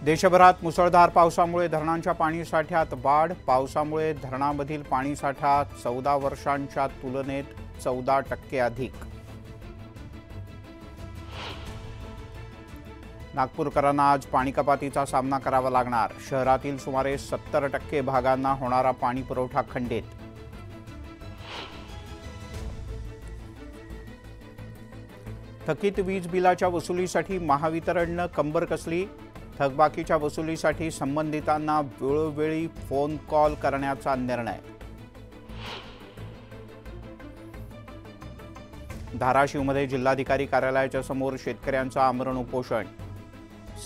देशभरात मुसळधार पावसामुळे धरणांच्या पाणीसाठ्यात वाढ। पावसामुळे धरणामधील पाणीसाठा 14 वर्षांच्या तुलनेत 14% अधिक। नागपूरकरांना आज पाणी कपातीचा सामना करावा लागणार। शहरातील सुमारे 70% भागांना होणारा पाणी पुरवठा खंडित। थकीत वीज बिलाच्या वसुलीसाठी महावितरणने कंबर कसली। थकबाकीच्या वसुलीसाठी संबंधितांना वेळोवेळी फोन कॉल करण्याचा निर्णय। धाराशिवमध्ये जिल्हाधिकारी कार्यालयाच्या समोर शेतकऱ्यांचं आमरण उपोषण।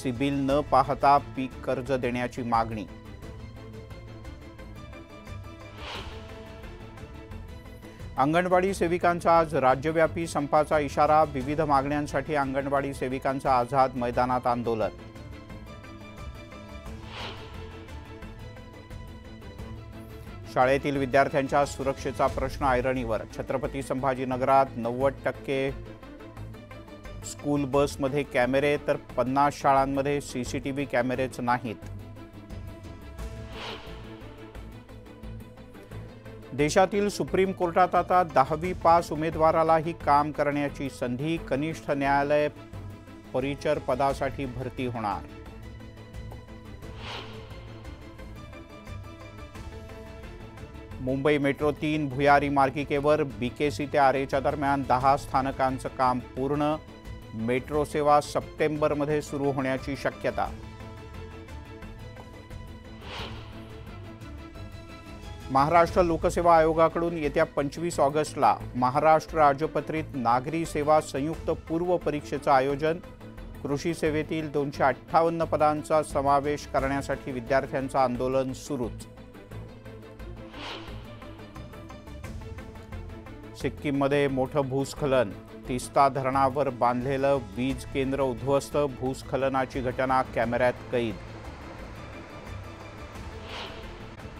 सिबिल न पाहता पीक कर्ज देण्याची मागणी। अंगणवाडी सेविकांचा आज राज्यव्यापी संपाचा इशारा। विविध मागण्यांसाठी अंगणवाडी सेविकांचं आझाद मैदानात आंदोलन। शाळेतील विद्यार्थ्यांच्या सुरक्षेचा प्रश्न ऐरणीवर। छत्रपती संभाजीनगरात 90% स्कूल बसमध्ये कॅमेरे तर 50 शाळांमध्ये सीसीटीव्ही कॅमेरेच नाहीत। देशातील सुप्रीम कोर्टात आता 10वी पास उमेदवारालाही काम करण्याची संधी। कनिष्ठ न्यायालय परिचर पदासाठी भरती होणार। मुंबई मेट्रो 3 भुयारी मार्गिकेवर बीकेसी ते आरेच्या दरम्यान 10 स्थानकांचं काम पूर्ण। मेट्रो सेवा सप्टेंबरमध्ये सुरू होण्याची शक्यता। महाराष्ट्र लोकसेवा आयोगाकडून येत्या 25 ऑगस्टला महाराष्ट्र राज्यपत्रित नागरी सेवा संयुक्त पूर्व परीक्षेचं आयोजन। कृषी सेवेतील 258 पदांचा समावेश करण्यासाठी विद्यार्थ्यांचं आंदोलन सुरूच। सिक्कीममध्ये मोठं भूस्खलन। तिस्ता धरणावर बांधलेलं वीज केंद्र उद्ध्वस्त। भूस्खलनाची घटना कॅमेऱ्यात कैद।